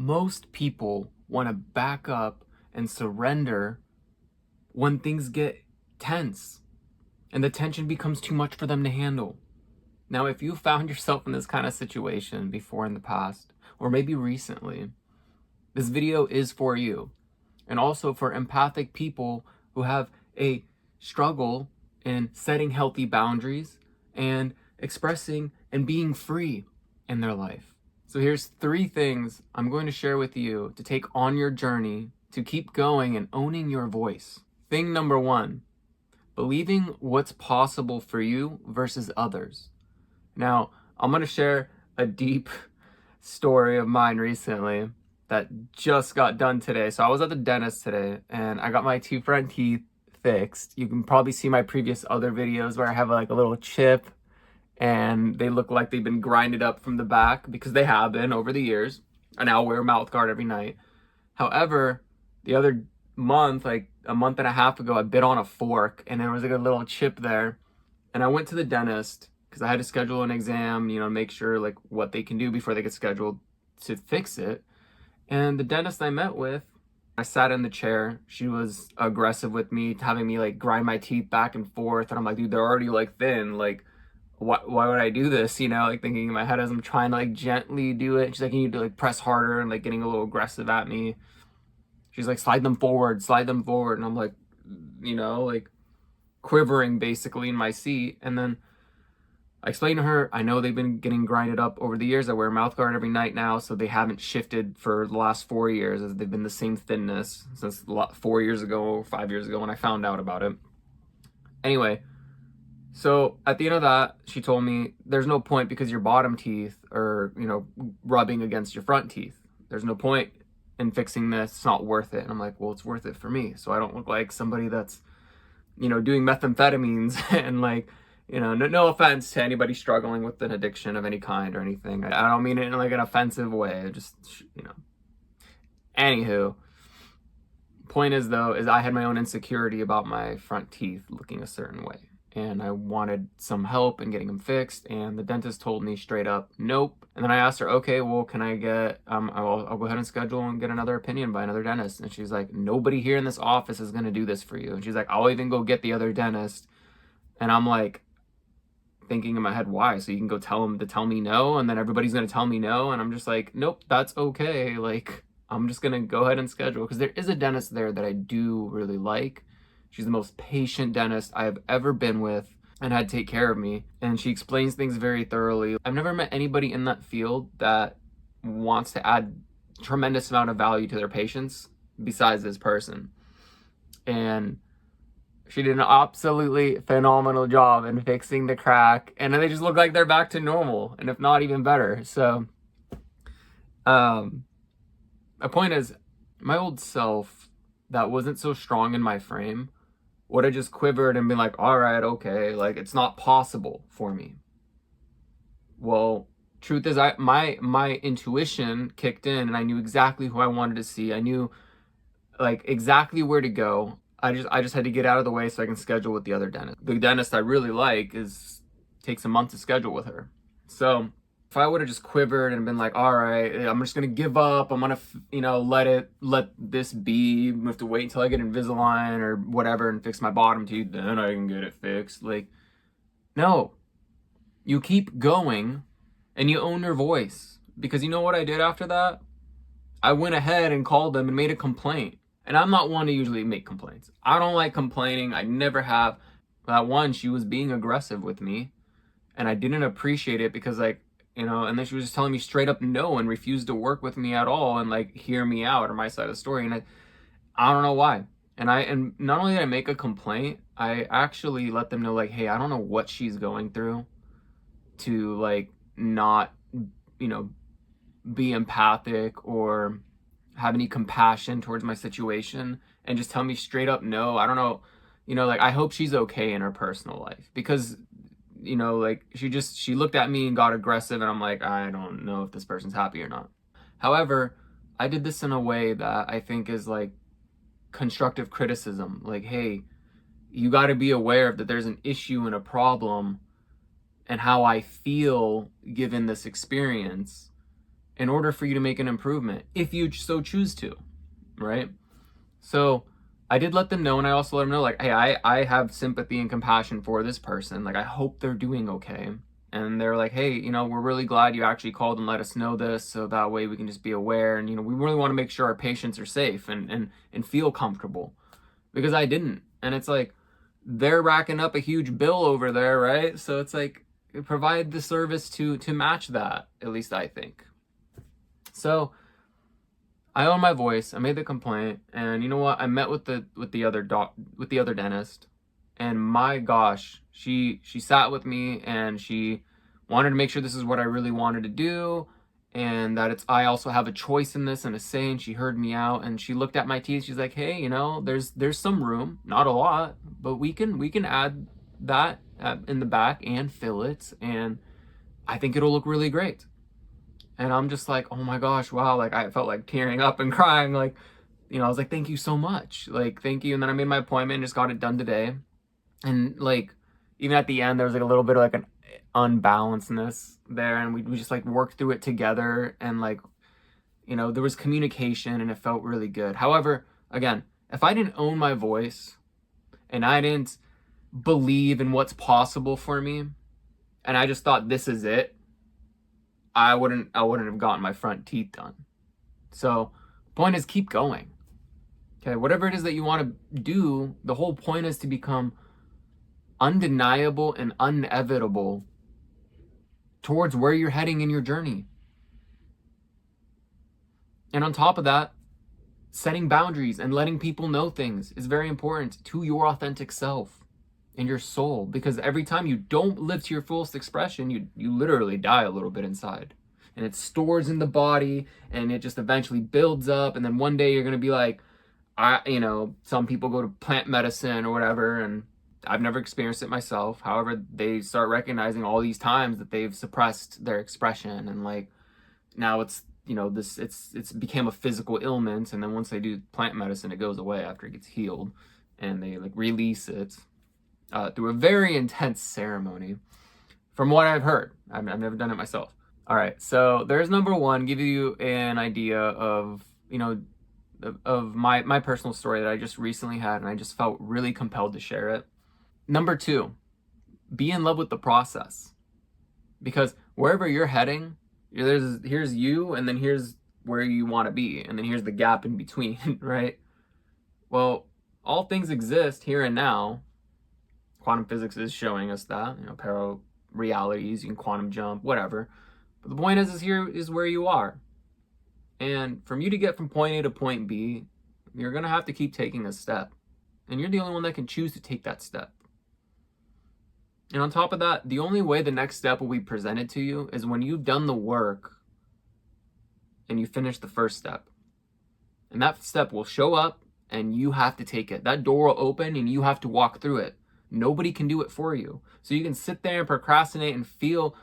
most people want to back up and surrender when things get tense and the tension becomes too much for them to handle. Now, if you found yourself in this kind of situation before in the past, or maybe recently, this video is for you. And also for empathic people who have a struggle in setting healthy boundaries and expressing and being free in their life. So here's 3 things I'm going to share with you to take on your journey to keep going and owning your voice. Thing number 1, believing what's possible for you versus others. Now, I'm going to share a deep story of mine recently that just got done today. So I was at the dentist today and I got my 2 front teeth fixed. You can probably see my previous other videos where I have like a little chip and they look like they've been grinded up from the back, because they have been over the years. I now wear a mouth guard every night. However, the other month, like a month and a half ago, I bit on a fork and there was like a little chip there. And I went to the dentist because I had to schedule an exam, make sure like what they can do before they get scheduled to fix it. And the dentist I met with, I sat in the chair. She was aggressive with me, having me like grind my teeth back and forth. And I'm like, dude, they're already like thin. Like, why would I do this? Like thinking in my head as I'm trying to like gently do it. She's like, you need to like press harder, and like getting a little aggressive at me. She's like, slide them forward. And I'm like, like quivering basically in my seat. And then I explained to her, I know they've been getting grinded up over the years. I wear a mouth guard every night now, so they haven't shifted for the last 4 years, as they've been the same thinness since 4 years ago or 5 years ago when I found out about it. Anyway, so at the end of that, she told me there's no point because your bottom teeth are, rubbing against your front teeth. There's no point in fixing this. It's not worth it. And I'm like, well, it's worth it for me, so I don't look like somebody that's, doing methamphetamines and like, no offense to anybody struggling with an addiction of any kind or anything. I don't mean it in like an offensive way. Just, Anywho, point is though, is I had my own insecurity about my front teeth looking a certain way. And I wanted some help in getting them fixed. And the dentist told me straight up, nope. And then I asked her, okay, well, can I get, I'll go ahead and schedule and get another opinion by another dentist. And she's like, nobody here in this office is going to do this for you. And she's like, I'll even go get the other dentist. And I'm like, thinking in my head, why? So you can go tell them to tell me no, and then everybody's going to tell me no. And I'm just like, nope, that's okay. Like, I'm just going to go ahead and schedule, because there is a dentist there that I do really like. She's the most patient dentist I have ever been with and had to take care of me. And she explains things very thoroughly. I've never met anybody in that field that wants to add tremendous amount of value to their patients besides this person. And she did an absolutely phenomenal job in fixing the crack. And then they just look like they're back to normal, and if not even better. So, my point is, my old self that wasn't so strong in my frame would have just quivered and been like, all right, okay, like it's not possible for me. Well, truth is, my intuition kicked in and I knew exactly who I wanted to see. I knew like exactly where to go. I just had to get out of the way so I can schedule with the other dentist. The dentist I really like takes a month to schedule with her. So if I would have just quivered and been like, all right, I'm just gonna give up. I'm gonna, let this be. I have to wait until I get Invisalign or whatever and fix my bottom teeth, then I can get it fixed. Like, no, you keep going and you own your voice. Because you know what I did after that? I went ahead and called them and made a complaint. And I'm not one to usually make complaints. I don't like complaining. I never have. That one, she was being aggressive with me, and I didn't appreciate it because, like, and then she was just telling me straight up no and refused to work with me at all and like hear me out or my side of the story. And I don't know why. And not only did I make a complaint, I actually let them know, like, hey, I don't know what she's going through to like not, be empathic or have any compassion towards my situation, and just tell me straight up no. I don't know, like, I hope she's okay in her personal life, because like she looked at me and got aggressive, and I'm like, I don't know if this person's happy or not. However, I did this in a way that I think is like constructive criticism. Like, hey, you got to be aware that there's an issue and a problem, and how I feel given this experience in order for you to make an improvement, if you so choose to, right? So I did let them know, and I also let them know, like, hey, I have sympathy and compassion for this person. Like, I hope they're doing okay. And they're like, hey, we're really glad you actually called and let us know this, so that way we can just be aware. And, we really want to make sure our patients are safe and feel comfortable. Because I didn't. And it's like, they're racking up a huge bill over there, right? So it's like, provide the service to match that, at least I think. So I own my voice. I made the complaint, and you know what? I met with the other dentist, and my gosh, she sat with me, and she wanted to make sure this is what I really wanted to do, and that I also have a choice in this and a say. And she heard me out, and she looked at my teeth. She's like, hey, there's some room, not a lot, but we can add that in the back and fill it, and I think it'll look really great. And I'm just like, oh my gosh, wow. Like, I felt like tearing up and crying. Like, I was like, thank you so much. Like, thank you. And then I made my appointment and just got it done today. And like, even at the end, there was like a little bit of like an unbalancedness there. And we just like worked through it together. And like, there was communication, and it felt really good. However, again, if I didn't own my voice and I didn't believe in what's possible for me, and I just thought this is it, I wouldn't have gotten my front teeth done. So, point is, keep going. Okay, whatever it is that you want to do, the whole point is to become undeniable and inevitable towards where you're heading in your journey. And on top of that, setting boundaries and letting people know things is very important to your authentic self and your soul, because every time you don't live to your fullest expression, you literally die a little bit inside, and it stores in the body, and it just eventually builds up, and then one day you're going to be like, some people go to plant medicine or whatever, and I've never experienced it myself. However, they start recognizing all these times that they've suppressed their expression, and like, now it's it's became a physical ailment, and then once they do plant medicine, it goes away after it gets healed, and they like release it through a very intense ceremony, from what I've heard. I've never done it myself. All right, so there's number one, give you an idea of, of my personal story that I just recently had, and I just felt really compelled to share it. Number two, be in love with the process, because wherever you're heading, here's you, and then here's where you want to be, and then here's the gap in between, right? Well, all things exist here and now. Quantum physics is showing us that, parallel realities, you can quantum jump, whatever. But the point is here is where you are. And from you to get from point A to point B, you're going to have to keep taking a step. And you're the only one that can choose to take that step. And on top of that, the only way the next step will be presented to you is when you've done the work and you finish the first step. And that step will show up, and you have to take it. That door will open, and you have to walk through it. Nobody can do it for you. So you can sit there and procrastinate and feel,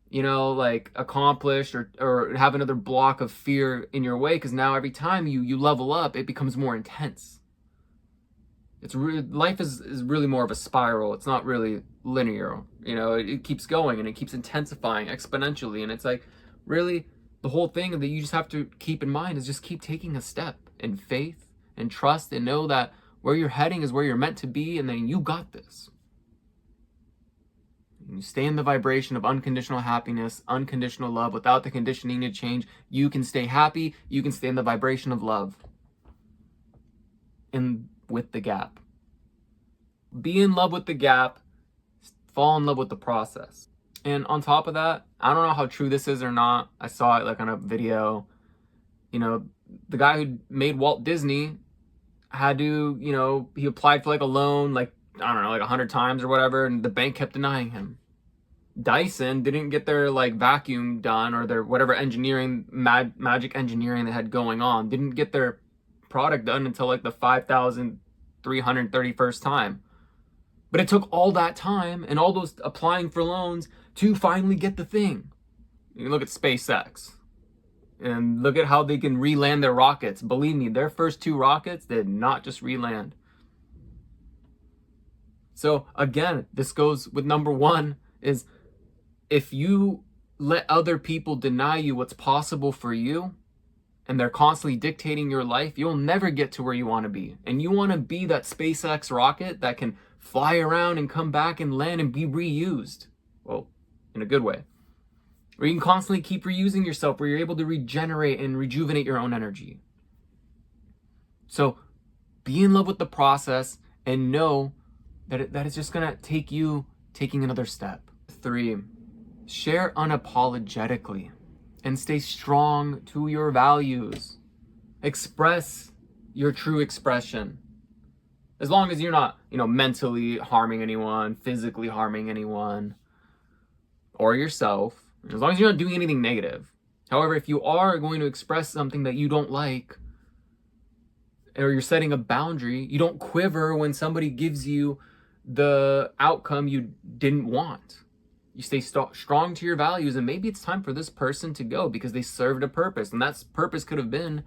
like accomplished, or have another block of fear in your way, because now every time you level up, it becomes more intense. Life is really more of a spiral. It's not really linear. It keeps going, and it keeps intensifying exponentially. And it's like, really, the whole thing that you just have to keep in mind is just keep taking a step in faith and trust, and know that where you're heading is where you're meant to be, and then you got this. You stay in the vibration of unconditional happiness, unconditional love, without the conditioning to change. You can stay happy. You can stay in the vibration of love. And with the gap. Be in love with the gap. Fall in love with the process. And on top of that, I don't know how true this is or not. I saw it like on a video. The guy who made Walt Disney had to, he applied for like a loan, like, I don't know, like 100 times or whatever, and the bank kept denying him. Dyson didn't get their like vacuum done, or their whatever engineering, magic engineering they had going on, didn't get their product done until like the 5,331st time. But it took all that time and all those applying for loans to finally get the thing. You can look at SpaceX and look at how they can re-land their rockets. Believe me, their first 2 rockets did not just re-land. So again, this goes with number one, is if you let other people deny you what's possible for you, and they're constantly dictating your life, you'll never get to where you want to be. And you want to be that SpaceX rocket that can fly around and come back and land and be reused. Well, in a good way. Where you can constantly keep reusing yourself, where you're able to regenerate and rejuvenate your own energy. So be in love with the process and know that it's just going to take you taking another step. 3, share unapologetically and stay strong to your values. Express your true expression. As long as you're not, mentally harming anyone, physically harming anyone, or yourself. As long as you're not doing anything negative. However, if you are going to express something that you don't like, or you're setting a boundary, you don't quiver when somebody gives you the outcome you didn't want. You stay strong to your values, and maybe it's time for this person to go because they served a purpose. And that purpose could have been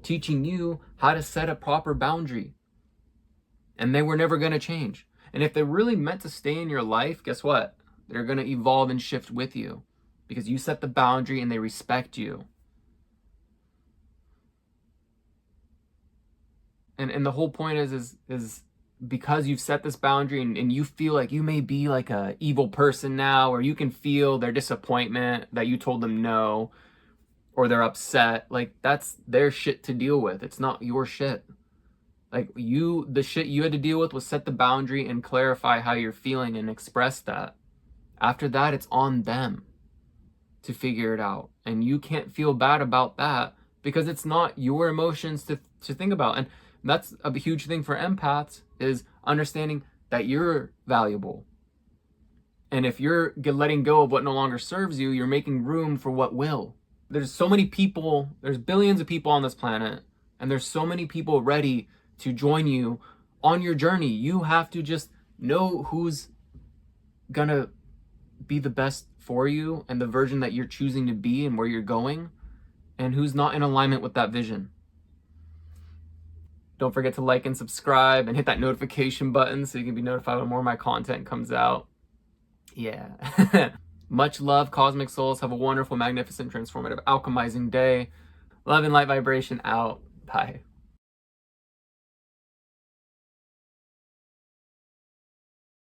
teaching you how to set a proper boundary. And they were never going to change. And if they're really meant to stay in your life, guess what? They're going to evolve and shift with you because you set the boundary and they respect you. And the whole point is because you've set this boundary and you feel like you may be like a evil person now, or you can feel their disappointment that you told them no, or they're upset, like that's their shit to deal with. It's not your shit. Like the shit you had to deal with was set the boundary and clarify how you're feeling and express that. After that, it's on them to figure it out. And you can't feel bad about that because it's not your emotions to think about. And that's a huge thing for empaths, is understanding that you're valuable. And if you're letting go of what no longer serves you, you're making room for what will. There's so many people, there's billions of people on this planet, and there's so many people ready to join you on your journey. You have to just know who's gonna be the best for you and the version that you're choosing to be and where you're going, and who's not in alignment with that vision. Don't forget to like and subscribe and hit that notification button so you can be notified when more of my content comes out. Yeah. Much love, cosmic souls. Have a wonderful, magnificent, transformative, alchemizing day. Love and light vibration out. Bye.